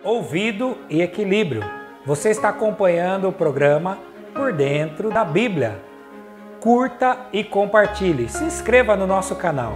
ouvido e equilíbrio. Você está acompanhando o programa Por Dentro da Bíblia. Curta e compartilhe. Se inscreva no nosso canal.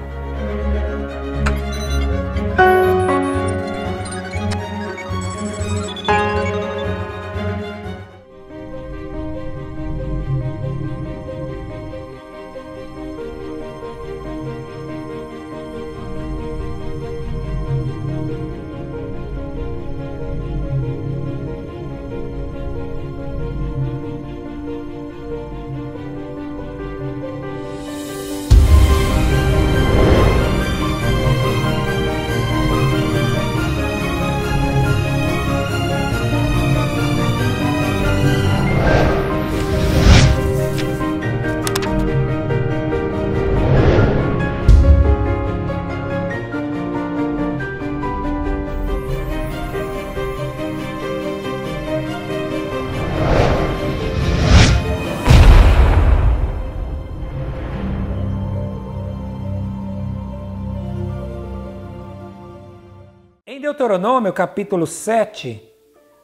Em Deuteronômio, capítulo 7,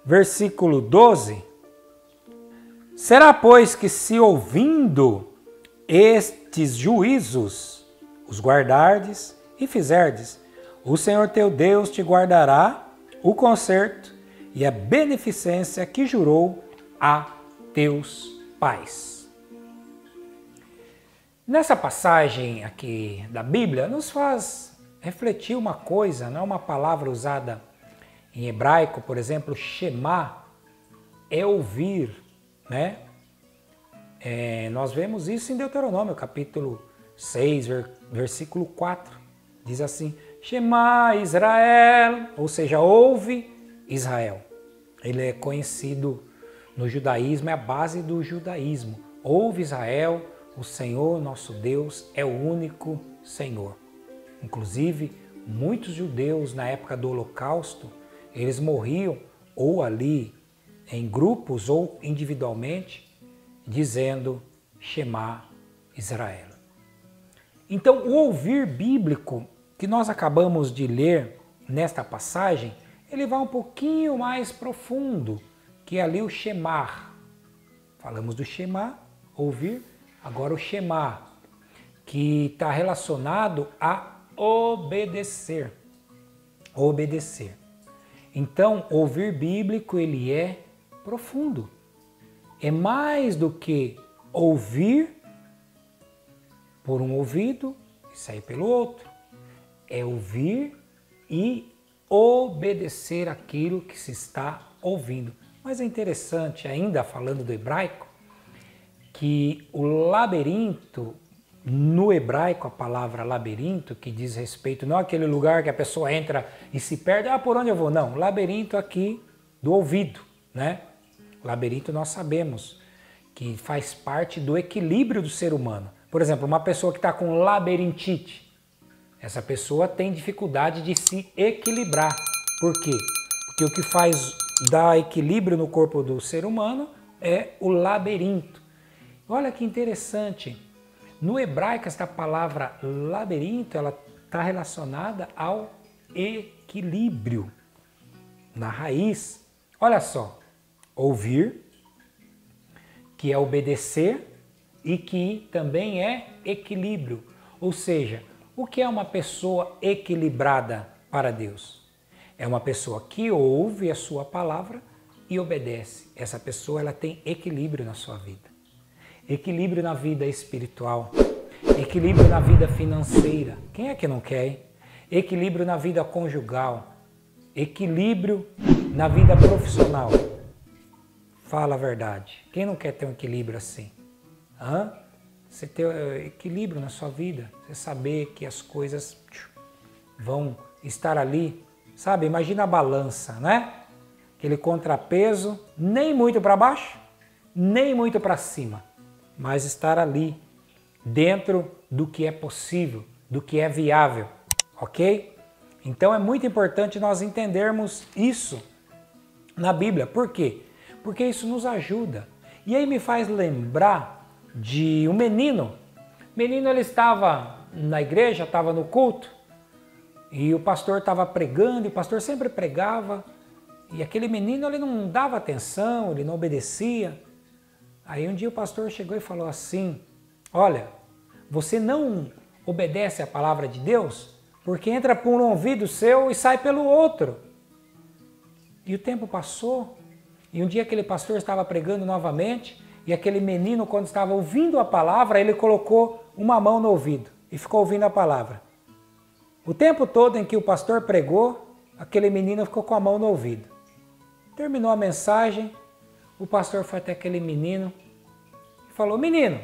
versículo 12, será, pois, que se ouvindo estes juízos, os guardardes e fizerdes, o Senhor teu Deus te guardará o conserto e a beneficência que jurou a teus pais. Nessa passagem aqui da Bíblia, nos faz refletir uma coisa, não é uma palavra usada em hebraico, por exemplo, Shema, é ouvir, né? Nós vemos isso em Deuteronômio, capítulo 6, versículo 4, diz assim, Shema Israel, ou seja, ouve Israel. Ele é conhecido no judaísmo, é a base do judaísmo. Ouve Israel, o Senhor nosso Deus é o único Senhor. Inclusive, muitos judeus na época do Holocausto, eles morriam ou ali em grupos ou individualmente, dizendo Shema Israel. Então, o ouvir bíblico que nós acabamos de ler nesta passagem, ele vai um pouquinho mais profundo, que é ali o Shemar. Falamos do Shema, ouvir, agora o Shema, que está relacionado a obedecer. Obedecer. Então, ouvir bíblico, ele é profundo. É mais do que ouvir por um ouvido e sair pelo outro. É ouvir e obedecer aquilo que se está ouvindo. Mas é interessante, ainda falando do hebraico, que o labirinto, no hebraico, a palavra labirinto, que diz respeito, não aquele lugar que a pessoa entra e se perde, por onde eu vou? Não, labirinto aqui do ouvido, né? Labirinto nós sabemos que faz parte do equilíbrio do ser humano. Por exemplo, uma pessoa que está com labirintite, essa pessoa tem dificuldade de se equilibrar. Por quê? Porque o que faz dar equilíbrio no corpo do ser humano é o labirinto. Olha que interessante. No hebraico, esta palavra labirinto, ela está relacionada ao equilíbrio, na raiz. Olha só, ouvir, que é obedecer e que também é equilíbrio. Ou seja, o que é uma pessoa equilibrada para Deus? É uma pessoa que ouve a sua palavra e obedece. Essa pessoa, ela tem equilíbrio na sua vida. Equilíbrio na vida espiritual, equilíbrio na vida financeira. Quem é que não quer, hein? Equilíbrio na vida conjugal, equilíbrio na vida profissional. Fala a verdade. Quem não quer ter um equilíbrio assim? Você ter equilíbrio na sua vida, você saber que as coisas vão estar ali, sabe? Imagina a balança, né? Aquele contrapeso, nem muito para baixo, nem muito para cima. Mas estar ali, dentro do que é possível, do que é viável, ok? Então é muito importante nós entendermos isso na Bíblia. Por quê? Porque isso nos ajuda. E aí me faz lembrar de um menino. O menino, ele estava na igreja, estava no culto, e o pastor estava pregando, e o pastor sempre pregava, E aquele menino, ele não dava atenção, ele não obedecia. Aí um dia o pastor chegou e falou assim, olha, você não obedece à palavra de Deus porque entra por um ouvido seu e sai pelo outro. E o tempo passou, e um dia aquele pastor estava pregando novamente, e aquele menino, quando estava ouvindo a palavra, ele colocou uma mão no ouvido e ficou ouvindo a palavra. O tempo todo em que o pastor pregou, aquele menino ficou com a mão no ouvido. Terminou a mensagem, o pastor foi até aquele menino e falou, menino,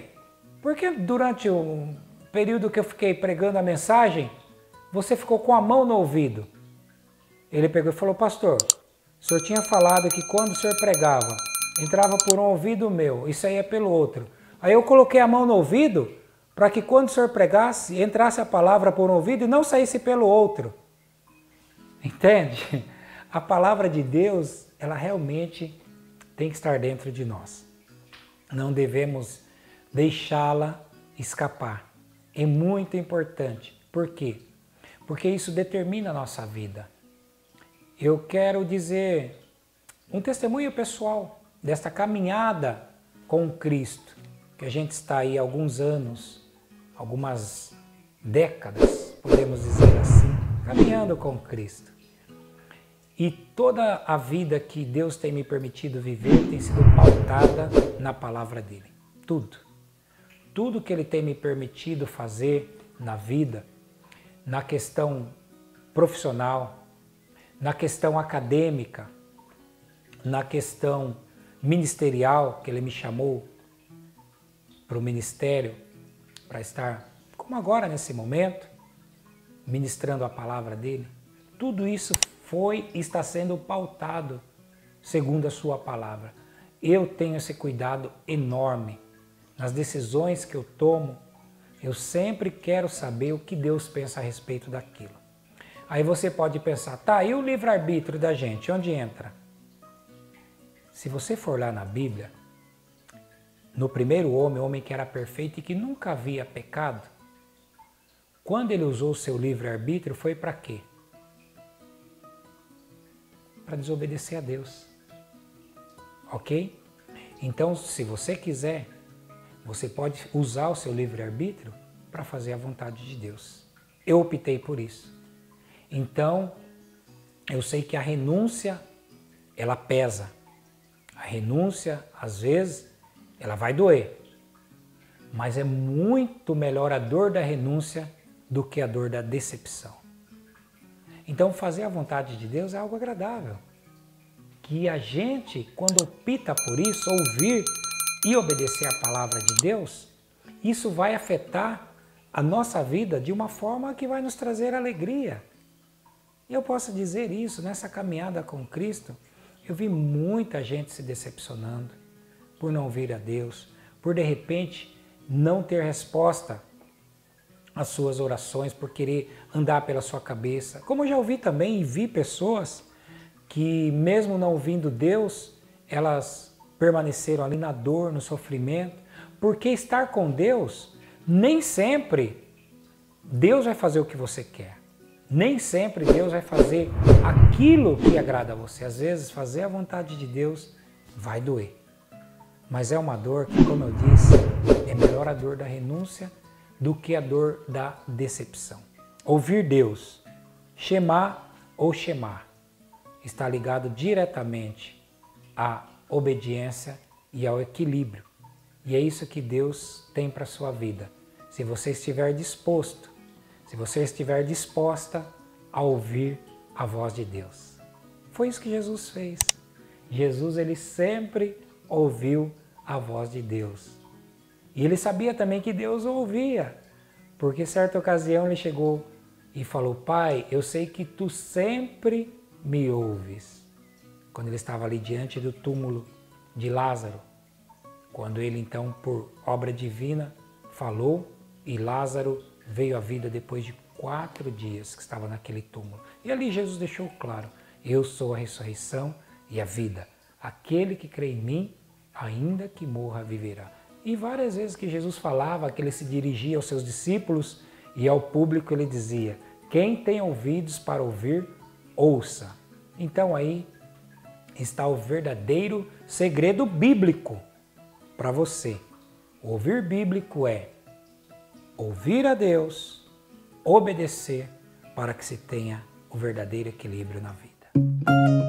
por que durante o período que eu fiquei pregando a mensagem, você ficou com a mão no ouvido? Ele pegou e falou, pastor, o senhor tinha falado que quando o senhor pregava, entrava por um ouvido meu e saía pelo outro. Aí eu coloquei a mão no ouvido para que quando o senhor pregasse, entrasse a palavra por um ouvido e não saísse pelo outro. Entende? A palavra de Deus, ela realmente tem que estar dentro de nós. Não devemos deixá-la escapar. É muito importante. Por quê? Porque isso determina a nossa vida. Eu quero dizer um testemunho pessoal desta caminhada com Cristo, que a gente está aí há alguns anos, algumas décadas, podemos dizer assim, caminhando com Cristo. E toda a vida que Deus tem me permitido viver tem sido pautada na palavra dele. Tudo. Tudo que ele tem me permitido fazer na vida, na questão profissional, na questão acadêmica, na questão ministerial, que ele me chamou para o ministério, para estar, como agora nesse momento, ministrando a palavra dele. Tudo isso foi e está sendo pautado segundo a sua palavra. Eu tenho esse cuidado enorme nas decisões que eu tomo. Eu sempre quero saber o que Deus pensa a respeito daquilo. Aí você pode pensar, tá, e o livre-arbítrio da gente, onde entra? Se você for lá na Bíblia, no primeiro homem, o homem que era perfeito e que nunca havia pecado, quando ele usou o seu livre-arbítrio, foi para quê? Para desobedecer a Deus. Ok? Então, se você quiser, você pode usar o seu livre-arbítrio para fazer a vontade de Deus. Eu optei por isso. Então, eu sei que a renúncia, ela pesa. A renúncia, às vezes, ela vai doer. Mas é muito melhor a dor da renúncia do que a dor da decepção. Então, fazer a vontade de Deus é algo agradável. Que a gente, quando opta por isso, ouvir e obedecer a palavra de Deus, isso vai afetar a nossa vida de uma forma que vai nos trazer alegria. Eu posso dizer isso, nessa caminhada com Cristo, eu vi muita gente se decepcionando por não ouvir a Deus, por de repente não ter resposta às suas orações, por querer andar pela sua cabeça. Como eu já ouvi também e vi pessoas que mesmo não ouvindo Deus, elas permaneceram ali na dor, no sofrimento, porque estar com Deus, nem sempre Deus vai fazer o que você quer. Nem sempre Deus vai fazer aquilo que agrada a você. Às vezes, fazer a vontade de Deus vai doer. Mas é uma dor que, como eu disse, é melhor a dor da renúncia do que a dor da decepção. Ouvir Deus, Shema ou Shemar, está ligado diretamente à obediência e ao equilíbrio. E é isso que Deus tem para a sua vida. Se você estiver disposto, se você estiver disposta a ouvir a voz de Deus. Foi isso que Jesus fez. Jesus, ele sempre ouviu a voz de Deus. E ele sabia também que Deus o ouvia, porque certa ocasião ele chegou e falou, Pai, eu sei que tu sempre me ouves. Quando ele estava ali diante do túmulo de Lázaro, quando ele então, por obra divina, falou e Lázaro veio à vida depois de 4 dias que estava naquele túmulo. E ali Jesus deixou claro, eu sou a ressurreição e a vida. Aquele que crê em mim, ainda que morra, viverá. E várias vezes que Jesus falava, que ele se dirigia aos seus discípulos e ao público, ele dizia, quem tem ouvidos para ouvir, ouça. Então aí está o verdadeiro segredo bíblico para você. O ouvir bíblico é ouvir a Deus, obedecer, para que se tenha o verdadeiro equilíbrio na vida.